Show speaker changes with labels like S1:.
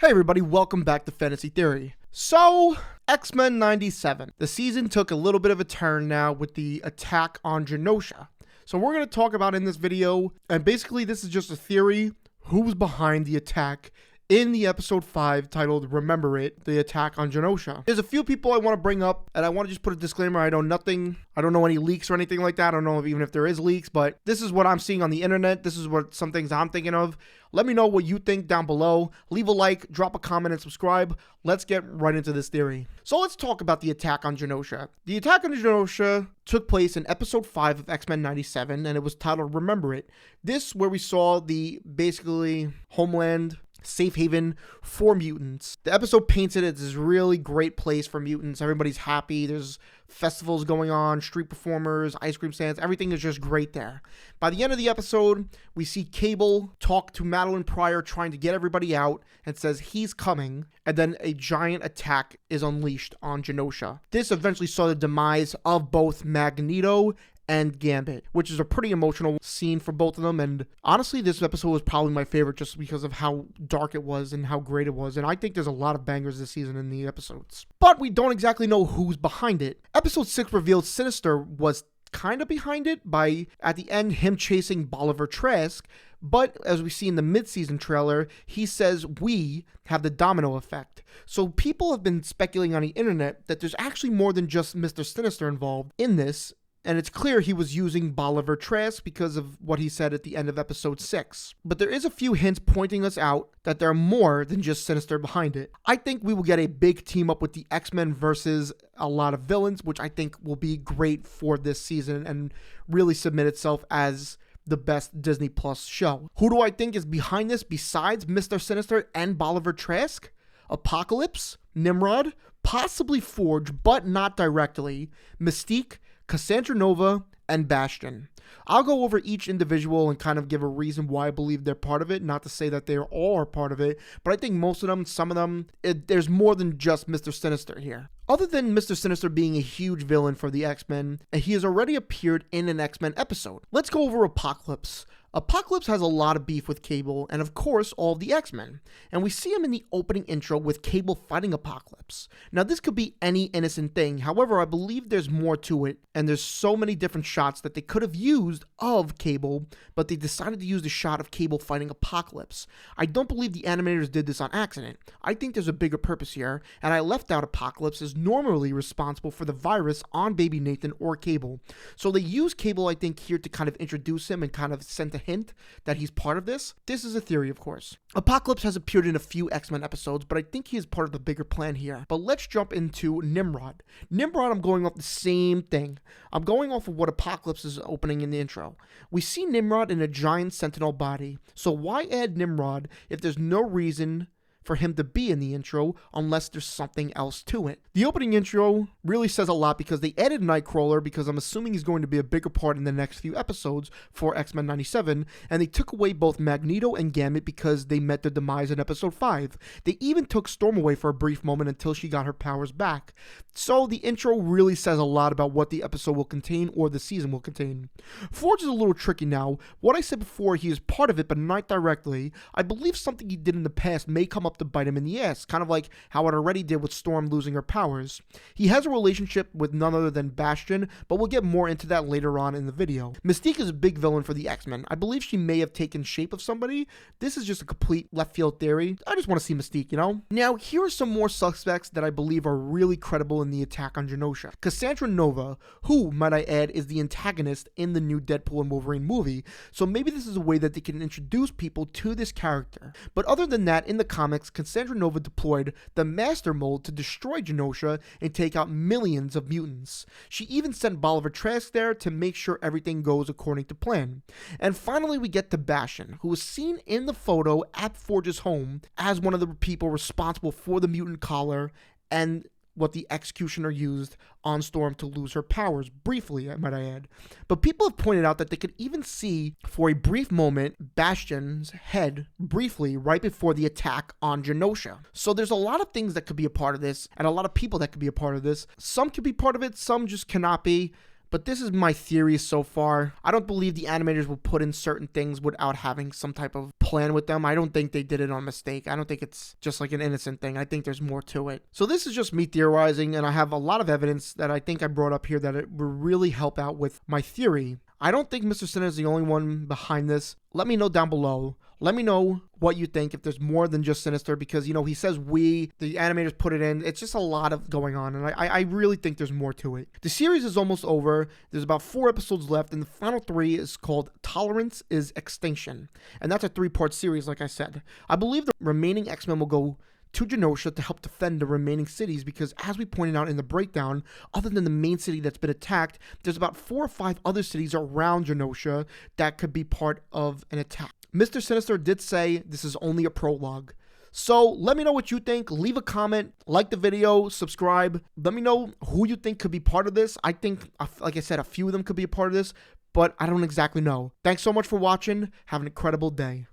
S1: Hey everybody, welcome back to Fantasy Theory. So, X-Men 97. The season took a little bit of a turn now with the attack on Genosha. So we're going to talk about in this video, and basically this is just a theory, who's behind the attack in the episode 5 titled Remember It, the attack on Genosha. There's a few people I want to bring up, and I want to just put a disclaimer. I know nothing. I don't know any leaks or anything like that. I don't know even if there is leaks, but this is what I'm seeing on the internet. This is what some things I'm thinking of. Let me know what you think down below. Leave a like, drop a comment, and subscribe. Let's get right into this theory. So let's talk about the attack on Genosha. The attack on Genosha took place in episode 5 of X-Men 97, and it was titled Remember It. This where we saw the basically homeland, safe haven for mutants. The episode paints it as this really great place for mutants. Everybody's happy. There's festivals going on, street performers, ice cream stands. Everything is just great there. By the end of the episode, we see Cable talk to Madeline Pryor trying to get everybody out and says he's coming. And then a giant attack is unleashed on Genosha. This eventually saw the demise of both Magneto and Gambit, which is a pretty emotional scene for both of them. And honestly, this episode was probably my favorite just because of how dark it was and how great it was. And I think there's a lot of bangers this season in the episodes. But we don't exactly know who's behind it. Episode 6 revealed Sinister was kind of behind it by, at the end, him chasing Bolivar Trask. But as we see in the mid-season trailer, he says we have the domino effect. So people have been speculating on the internet that there's actually more than just Mr. Sinister involved in this. And it's clear he was using Bolivar Trask because of what he said at the end of episode 6. But there is a few hints pointing us out that there are more than just Sinister behind it. I think we will get a big team up with the X-Men versus a lot of villains, which I think will be great for this season and really submit itself as the best Disney Plus show. Who do I think is behind this besides Mr. Sinister and Bolivar Trask? Apocalypse, Nimrod, possibly Forge, but not directly, Mystique, Cassandra Nova, and Bastion. I'll go over each individual and kind of give a reason why I believe they're part of it. Not to say that they all are part of it, but I think most of them, some of them, there's more than just Mr. Sinister here. Other than Mr. Sinister being a huge villain for the X-Men, he has already appeared in an X-Men episode. Let's go over Apocalypse. Apocalypse has a lot of beef with Cable and of course all of the X-Men, and we see him in the opening intro with Cable fighting Apocalypse. Now this could be any innocent thing, however I believe there's more to it, and there's so many different shots that they could have used of Cable, but they decided to use the shot of Cable fighting Apocalypse. I don't believe the animators did this on accident. I think there's a bigger purpose here, and I left out Apocalypse as normally responsible for the virus on Baby Nathan or Cable. So they use Cable, I think, here to kind of introduce him and kind of send a hint that he's part of this. This is a theory, of course. Apocalypse has appeared in a few X-Men episodes, but I think he is part of the bigger plan here. But let's jump into Nimrod. Nimrod, I'm going off the same thing. I'm going off of what Apocalypse is opening in the intro. We see Nimrod in a giant sentinel body. So why add Nimrod if there's no reason for him to be in the intro unless there's something else to it? The opening intro really says a lot because they added Nightcrawler because I'm assuming he's going to be a bigger part in the next few episodes for X-Men 97, and they took away both Magneto and Gambit because they met their demise in episode 5. They even took Storm away for a brief moment until she got her powers back. So the intro really says a lot about what the episode will contain or the season will contain. Forge is a little tricky now. What I said before, he is part of it but not directly. I believe something he did in the past may come up to bite him in the ass, kind of like how it already did with Storm losing her powers. He has a relationship with none other than Bastion, but we'll get more into that later on in the video. Mystique is a big villain for the X-Men. I believe she may have taken shape of somebody. This is just a complete left field theory. I just want to see Mystique, you know? Now, here are some more suspects that I believe are really credible in the attack on Genosha. Cassandra Nova, who, might I add, is the antagonist in the new Deadpool and Wolverine movie, so maybe this is a way that they can introduce people to this character. But other than that, in the comics, Cassandra Nova deployed the Master Mold to destroy Genosha and take out millions of mutants. She even sent Bolivar Trask there to make sure everything goes according to plan. And finally we get to Bastion, who was seen in the photo at Forge's home as one of the people responsible for the mutant collar and what the Executioner used on Storm to lose her powers, briefly, might I add. But people have pointed out that they could even see, for a brief moment, Bastion's head, briefly, right before the attack on Genosha. So there's a lot of things that could be a part of this, and a lot of people that could be a part of this. Some could be part of it, some just cannot be. but this is my theory so far. I don't believe the animators will put in certain things without having some type of plan with them. I don't think they did it on mistake. I don't think it's just like an innocent thing. I think there's more to it. So this is just me theorizing, and I have a lot of evidence that I think I brought up here that it will really help out with my theory. I don't think Mr. Sinister is the only one behind this. Let me know down below. Let me know what you think, if there's more than just Sinister, because, you know, he says the animators put it in. It's just a lot of going on, and I really think there's more to it. The series is almost over. There's about 4 episodes left, and the final 3 is called Tolerance is Extinction. And that's a 3-part series, like I said. I believe the remaining X-Men will go to Genosha to help defend the remaining cities, because as we pointed out in the breakdown, other than the main city that's been attacked, there's about 4 or 5 other cities around Genosha that could be part of an attack. Mr. Sinister did say this is only a prologue. So let me know what you think. Leave a comment, like the video, subscribe. Let me know who you think could be part of this. I think, like I said, a few of them could be a part of this, but I don't exactly know. Thanks so much for watching. Have an incredible day.